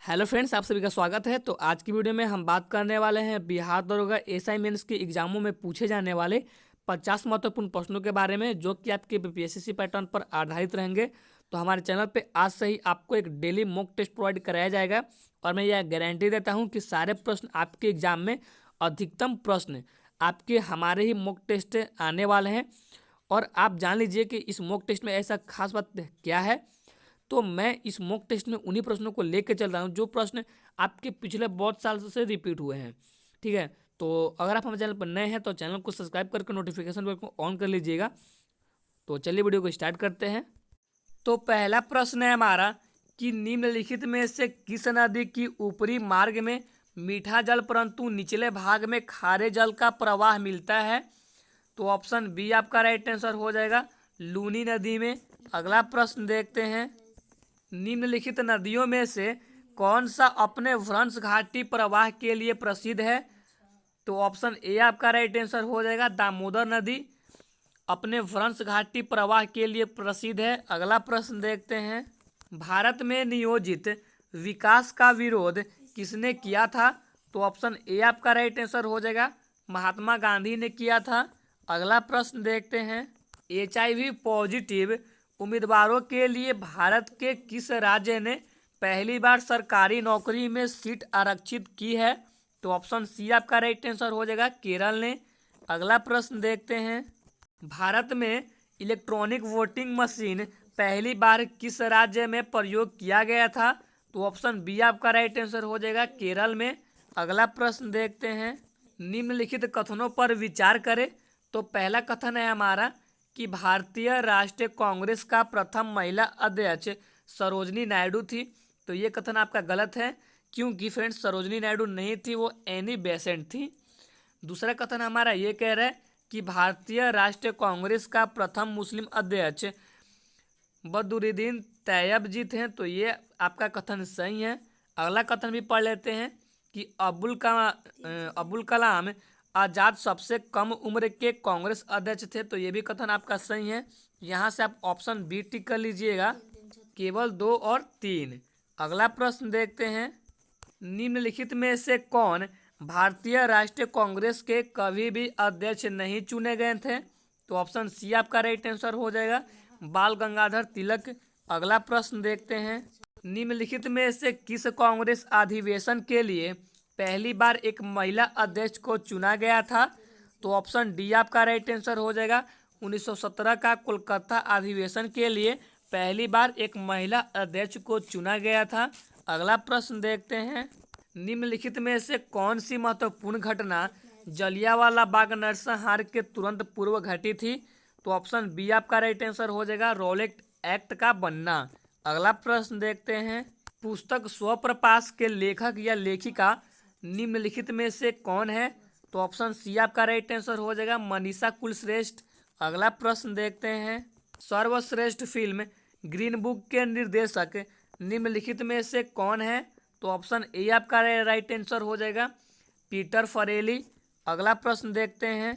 Hello friends, आप सभी का स्वागत है। तो आज की वीडियो में हम बात करने वाले हैं बिहार दरोगा एसआई मेंस के एग्जामों में पूछे जाने वाले 50 महत्वपूर्ण प्रश्नों के बारे में, जो कि आपके बीपीएससी पैटर्न पर आधारित रहेंगे। तो हमारे चैनल पे आज से ही आपको एक डेली मॉक टेस्ट प्रोवाइड कराया जाएगा और मैं यह गारंटी देता हूँ कि सारे प्रश्न आपके एग्जाम में, अधिकतम प्रश्न आपके हमारे ही मॉक टेस्ट आने वाले हैं। और आप जान लीजिए कि इस मॉक टेस्ट में ऐसा खास बात क्या है। तो मैं इस मॉक टेस्ट में उन्हीं प्रश्नों को लेकर चल रहा हूँ जो प्रश्न आपके पिछले बहुत साल से रिपीट हुए हैं। ठीक है, तो अगर आप हमारे चैनल पर नए हैं तो चैनल को सब्सक्राइब करके नोटिफिकेशन बेल को ऑन कर लीजिएगा। तो चलिए वीडियो को स्टार्ट करते हैं। तो पहला प्रश्न है हमारा कि निम्नलिखित में से किस नदी की ऊपरी मार्ग में मीठा जल परंतु निचले भाग में खारे जल का प्रवाह मिलता है। तो ऑप्शन बी आपका राइट आंसर हो जाएगा, लूनी नदी में। अगला प्रश्न देखते हैं, निम्नलिखित नदियों में से कौन सा अपने भ्रंश घाटी प्रवाह के लिए प्रसिद्ध है। तो ऑप्शन ए आपका राइट आंसर हो जाएगा, दामोदर नदी अपने भ्रंश घाटी प्रवाह के लिए प्रसिद्ध है। अगला प्रश्न देखते हैं, भारत में नियोजित विकास का विरोध किसने किया था। तो ऑप्शन ए आपका राइट आंसर हो जाएगा, महात्मा गांधी ने किया था। अगला प्रश्न देखते हैं, एचआईवी पॉजिटिव उम्मीदवारों के लिए भारत के किस राज्य ने पहली बार सरकारी नौकरी में सीट आरक्षित की है। तो ऑप्शन सी आपका राइट आंसर हो जाएगा, केरल ने। अगला प्रश्न देखते हैं, भारत में इलेक्ट्रॉनिक वोटिंग मशीन पहली बार किस राज्य में प्रयोग किया गया था। तो ऑप्शन बी आपका राइट आंसर हो जाएगा, केरल में। अगला प्रश्न देखते हैं, निम्नलिखित कथनों पर विचार करें। तो पहला कथन है हमारा कि भारतीय राष्ट्रीय कांग्रेस का प्रथम महिला अध्यक्ष सरोजनी नायडू थी। तो ये कथन आपका गलत है, क्योंकि फ्रेंड्स सरोजनी नायडू नहीं थी, वो एनी बेसेंट थी। दूसरा कथन हमारा ये कह रहा है कि भारतीय राष्ट्रीय कांग्रेस का प्रथम मुस्लिम अध्यक्ष बदरुद्दीन तैयब जी थे। तो ये आपका कथन सही है। अगला कथन भी पढ़ लेते हैं कि अब्दुल कलाम आज़ाद सबसे कम उम्र के कांग्रेस अध्यक्ष थे। तो ये भी कथन आपका सही है। यहाँ से आप ऑप्शन बी टिक कर लीजिएगा, केवल 2 और 3। अगला प्रश्न देखते हैं, निम्नलिखित में से कौन भारतीय राष्ट्रीय कांग्रेस के कभी भी अध्यक्ष नहीं चुने गए थे। तो ऑप्शन सी आपका राइट आंसर हो जाएगा, बाल गंगाधर तिलक। अगला प्रश्न देखते हैं, निम्नलिखित में से किस कांग्रेस अधिवेशन के लिए पहली बार एक महिला अध्यक्ष को चुना गया था। तो ऑप्शन डी आपका राइट आंसर हो जाएगा, 1917 का कोलकाता अधिवेशन के लिए पहली बार एक महिला अध्यक्ष को चुना गया था। अगला प्रश्न देखते हैं, निम्नलिखित में से कौन सी महत्वपूर्ण घटना जलियांवाला बाग नरसंहार के तुरंत पूर्व घटी थी। तो ऑप्शन बी आपका राइट आंसर हो जाएगा, रॉलेट एक्ट का बनना। अगला प्रश्न देखते हैं, पुस्तक स्वप्रकाश के लेखक या लेखिका निम्नलिखित में से कौन है। तो ऑप्शन सी आपका राइट आंसर हो जाएगा, मनीषा कुलश्रेष्ठ। अगला प्रश्न देखते हैं, सर्वश्रेष्ठ फिल्म ग्रीन बुक के निर्देशक निम्नलिखित में से कौन है। तो ऑप्शन ए आपका राइट आंसर हो जाएगा, पीटर फरेली। अगला प्रश्न देखते हैं,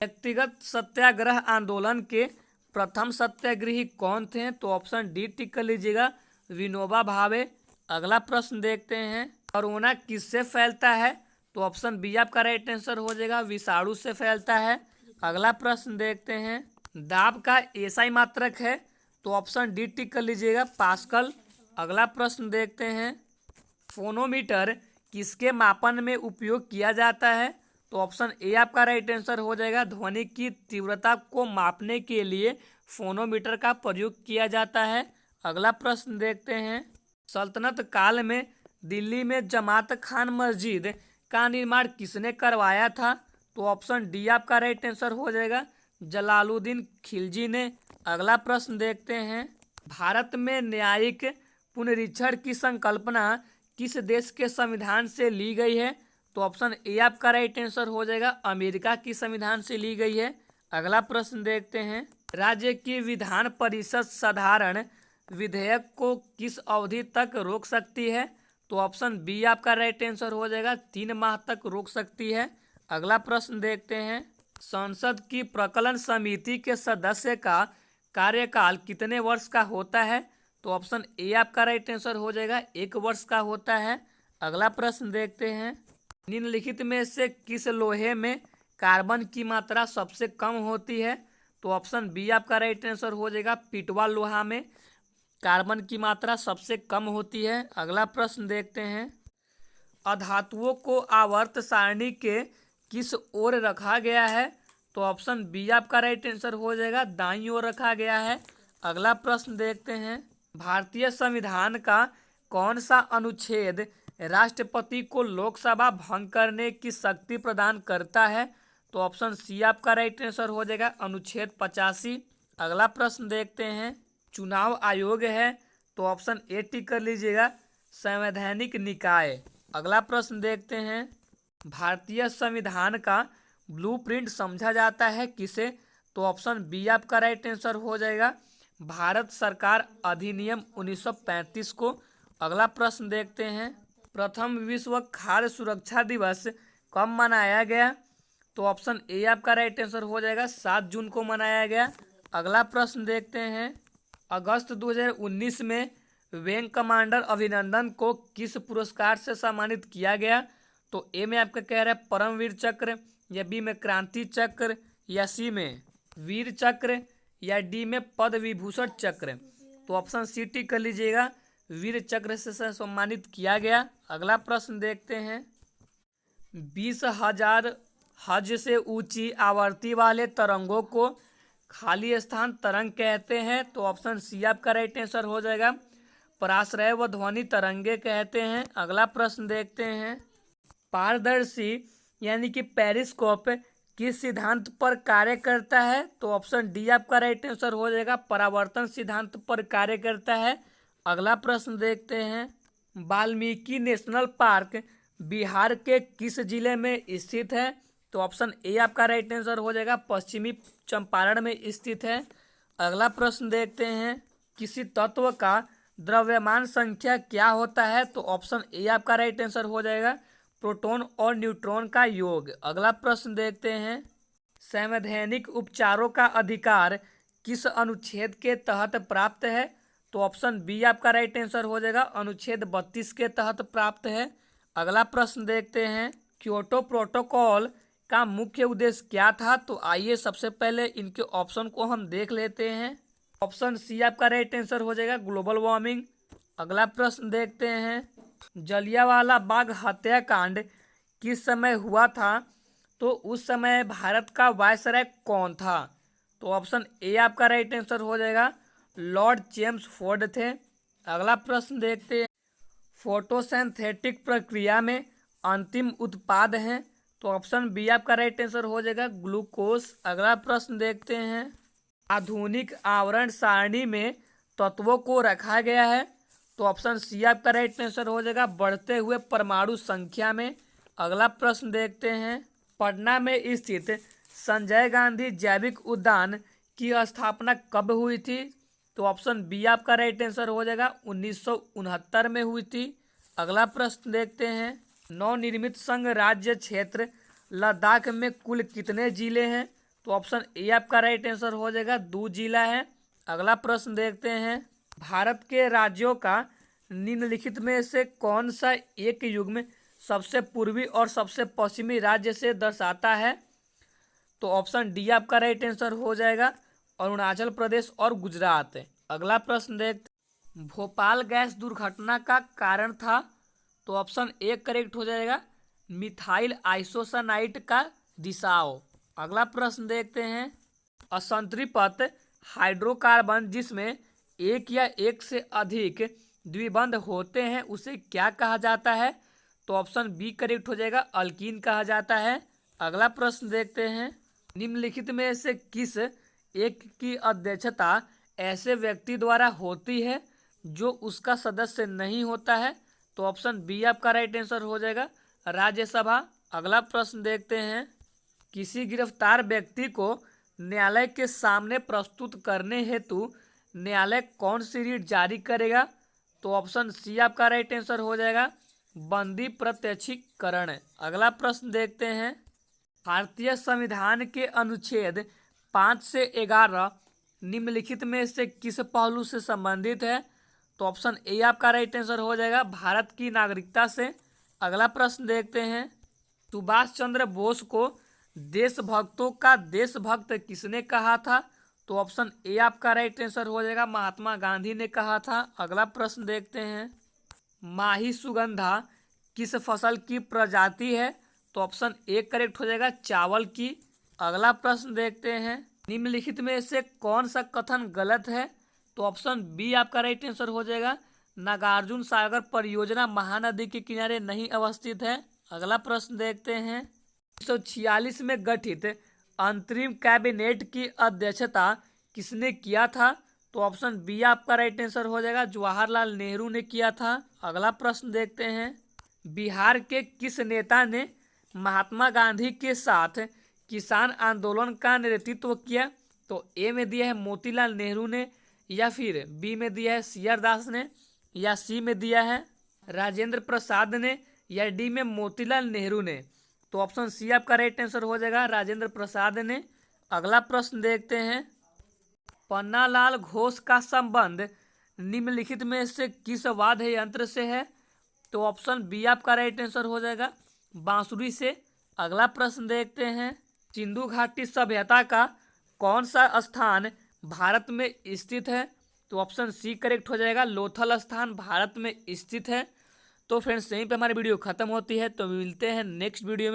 व्यक्तिगत सत्याग्रह आंदोलन के प्रथम सत्याग्रही कौन थे। तो ऑप्शन डी टिक कर लीजिएगा, विनोबा भावे। अगला प्रश्न देखते हैं, कोरोना किससे फैलता है। तो ऑप्शन बी आपका राइट आंसर हो जाएगा, विषाणु से फैलता है। अगला प्रश्न देखते हैं, दाब का एसआई मात्रक है। तो ऑप्शन डी टिक कर लीजिएगा, पास्कल। अगला प्रश्न देखते हैं, फोनोमीटर किसके मापन में उपयोग किया जाता है। तो ऑप्शन ए आपका राइट आंसर हो जाएगा, ध्वनि की तीव्रता को मापने के लिए फोनोमीटर का प्रयोग किया जाता है। अगला प्रश्न देखते हैं, सल्तनत काल में दिल्ली में जमात खान मस्जिद का निर्माण किसने करवाया था। तो ऑप्शन डी आपका राइट आंसर हो जाएगा, जलालुद्दीन खिलजी ने। अगला प्रश्न देखते हैं, भारत में न्यायिक पुनरीक्षण की संकल्पना किस देश के संविधान से ली गई है। तो ऑप्शन ए आपका राइट आंसर हो जाएगा, अमेरिका की संविधान से ली गई है। अगला प्रश्न देखते हैं, राज्य की विधान परिषद साधारण विधेयक को किस अवधि तक रोक सकती है। तो ऑप्शन बी आपका राइट आंसर हो जाएगा, 3 माह तक रोक सकती है। अगला प्रश्न देखते हैं, संसद की प्रकलन समिति के सदस्य का कार्यकाल कितने वर्ष का होता है। तो ऑप्शन ए आपका राइट आंसर हो जाएगा, 1 वर्ष का होता है। अगला प्रश्न देखते हैं, निम्नलिखित में से किस लोहे में कार्बन की मात्रा सबसे कम होती है? तो ऑप्शन बी आपका राइट आंसर हो जाएगा, पिटवा लोहा में कार्बन की मात्रा सबसे कम होती है। अगला प्रश्न देखते हैं, अधातुओं को आवर्त सारणी के किस ओर रखा गया है? तो ऑप्शन बी आपका राइट आंसर हो जाएगा, दाईं ओर रखा गया है। अगला प्रश्न देखते हैं, भारतीय संविधान का कौन सा अनुच्छेद राष्ट्रपति को लोकसभा भंग करने की शक्ति प्रदान करता है? तो ऑप्शन सी आपका राइट आंसर हो जाएगा, अनुच्छेद 85। अगला प्रश्न देखते हैं, चुनाव आयोग है तो ऑप्शन ए टिक कर लीजिएगा, संवैधानिक निकाय। अगला प्रश्न देखते हैं, भारतीय संविधान का ब्लूप्रिंट समझा जाता है किसे? तो ऑप्शन बी आपका राइट आंसर हो जाएगा, भारत सरकार अधिनियम 1935 को। अगला प्रश्न देखते हैं, प्रथम विश्व खाद्य सुरक्षा दिवस कब मनाया गया? तो ऑप्शन ए आपका राइट आंसर हो जाएगा, 7 जून को मनाया गया। अगला प्रश्न देखते हैं, अगस्त 2019 में विंग कमांडर अभिनंदन को किस पुरस्कार से सम्मानित किया गया? तो ए में आपका कह रहा है परमवीर चक्र, या बी में क्रांति चक्र, या सी में वीर चक्र, या डी में पद्म विभूषण चक्र। तो ऑप्शन सी टिक कर लीजिएगा, वीर चक्र से सम्मानित किया गया। अगला प्रश्न देखते हैं, 20,000 हज से ऊंची आवर्ती वाले तरंगों को खाली स्थान तरंग कहते हैं। तो ऑप्शन सी आपका राइट आंसर हो जाएगा, पराश्रय व ध्वनि तरंगे कहते हैं। अगला प्रश्न देखते हैं, पारदर्शी यानी कि पेरिस्कोप किस सिद्धांत पर कार्य करता है? तो ऑप्शन डी आपका राइट आंसर हो जाएगा, परावर्तन सिद्धांत पर कार्य करता है। अगला प्रश्न देखते हैं, वाल्मीकि नेशनल पार्क बिहार के किस जिले में स्थित है? तो ऑप्शन ए आपका राइट आंसर हो जाएगा, पश्चिमी चंपारण में स्थित है। अगला प्रश्न देखते हैं, किसी तत्व का द्रव्यमान संख्या क्या होता है? तो ऑप्शन ए आपका राइट आंसर हो जाएगा, प्रोटॉन और न्यूट्रॉन का योग। अगला प्रश्न देखते हैं, संवैधानिक उपचारों का अधिकार किस अनुच्छेद के तहत प्राप्त है? तो ऑप्शन बी आपका राइट आंसर हो जाएगा, अनुच्छेद 32 के तहत प्राप्त है। अगला प्रश्न देखते हैं, क्योटो प्रोटोकॉल का मुख्य उद्देश्य क्या था? तो आइए सबसे पहले इनके ऑप्शन को हम देख लेते हैं। ऑप्शन सी आपका राइट आंसर हो जाएगा, ग्लोबल वार्मिंग। अगला प्रश्न देखते हैं, जलियांवाला बाग हत्याकांड किस समय हुआ था? तो उस समय भारत का वायसराय कौन था? तो ऑप्शन ए आपका राइट आंसर हो जाएगा, लॉर्ड चेम्सफोर्ड थे। अगला प्रश्न देखते हैं, फोटोसिंथेटिक प्रक्रिया में अंतिम उत्पाद हैं। तो ऑप्शन बी आपका राइट आंसर हो जाएगा, ग्लूकोज। अगला प्रश्न देखते हैं, आधुनिक आवरण सारणी में तत्वों को रखा गया है। तो ऑप्शन सी आपका राइट आंसर हो जाएगा, बढ़ते हुए परमाणु संख्या में। अगला प्रश्न देखते हैं, पटना में स्थित संजय गांधी जैविक उद्यान की स्थापना कब हुई थी? तो ऑप्शन बी आपका राइट आंसर हो जाएगा, 1969 में हुई थी। अगला प्रश्न देखते हैं, नवनिर्मित संघ राज्य क्षेत्र लद्दाख में कुल कितने जिले हैं? तो ऑप्शन ए आपका राइट आंसर हो जाएगा, 2 जिला है। अगला प्रश्न देखते हैं, भारत के राज्यों का निम्नलिखित में से कौन सा एक युग्म सबसे पूर्वी और सबसे पश्चिमी राज्य से दर्शाता है? तो ऑप्शन डी आपका राइट आंसर हो जाएगा, अरुणाचल प्रदेश और गुजरात। अगला प्रश्न देखते, भोपाल गैस दुर्घटना का कारण था? तो ऑप्शन ए करेक्ट हो जाएगा, मिथाइल आइसोसानाइट का रिसाव। अगला प्रश्न देखते हैं, असंतृप्त हाइड्रोकार्बन जिसमें एक या एक से अधिक द्विबंध होते हैं उसे क्या कहा जाता है? तो ऑप्शन बी करेक्ट हो जाएगा, अल्कीन कहा जाता है। अगला प्रश्न देखते हैं, निम्नलिखित में से किस एक की अध्यक्षता ऐसे व्यक्ति द्वारा होती है जो उसका सदस्य नहीं होता है? तो ऑप्शन बी आपका राइट आंसर हो जाएगा, राज्यसभा। अगला प्रश्न देखते हैं, किसी गिरफ्तार व्यक्ति को न्यायालय के सामने प्रस्तुत करने हेतु न्यायालय कौन सी रीट जारी करेगा? तो ऑप्शन सी आपका राइट आंसर हो जाएगा, बंदी प्रत्यक्षीकरण। अगला प्रश्न देखते हैं, भारतीय संविधान के अनुच्छेद 5 से 11 निम्नलिखित में से किस पहलू से संबंधित है? तो ऑप्शन ए आपका राइट आंसर हो जाएगा भारत की नागरिकता से। अगला प्रश्न देखते हैं, सुभाष चंद्र बोस को देशभक्तों का देशभक्त किसने कहा था? तो ऑप्शन ए आपका राइट आंसर हो जाएगा महात्मा गांधी ने कहा था। अगला प्रश्न देखते हैं, माही सुगंधा किस फसल की प्रजाति है? तो ऑप्शन ए करेक्ट हो जाएगा चावल की। अगला प्रश्न देखते हैं, निम्नलिखित में से कौन सा कथन गलत है? तो ऑप्शन बी आपका राइट आंसर हो जाएगा नागार्जुन सागर परियोजना महानदी के किनारे नहीं अवस्थित है। अगला प्रश्न देखते हैं, 1946 में गठित अंतरिम कैबिनेट की अध्यक्षता किसने किया था? तो ऑप्शन बी आपका राइट आंसर हो जाएगा जवाहरलाल नेहरू ने किया था। अगला प्रश्न देखते हैं, बिहार के किस नेता ने महात्मा गांधी के साथ किसान आंदोलन का नेतृत्व किया? तो ए में दिया है मोतीलाल नेहरू ने, या फिर बी में दिया है सीआर दास ने, या सी में दिया है राजेंद्र प्रसाद ने, या डी में मोतीलाल नेहरू ने। तो ऑप्शन सी आपका राइट आंसर हो जाएगा राजेंद्र प्रसाद ने। अगला प्रश्न देखते हैं, पन्नालाल घोष का संबंध निम्नलिखित में से किस वाद्य यंत्र से है? तो ऑप्शन बी आपका राइट आंसर हो जाएगा बांसुरी से। अगला प्रश्न देखते हैं, सिंधु घाटी सभ्यता का कौन सा स्थान भारत में स्थित है? तो ऑप्शन सी करेक्ट हो जाएगा लोथल स्थान भारत में स्थित है। तो फ्रेंड्स यहीं पे हमारी वीडियो खत्म होती है, तो मिलते हैं नेक्स्ट वीडियो में।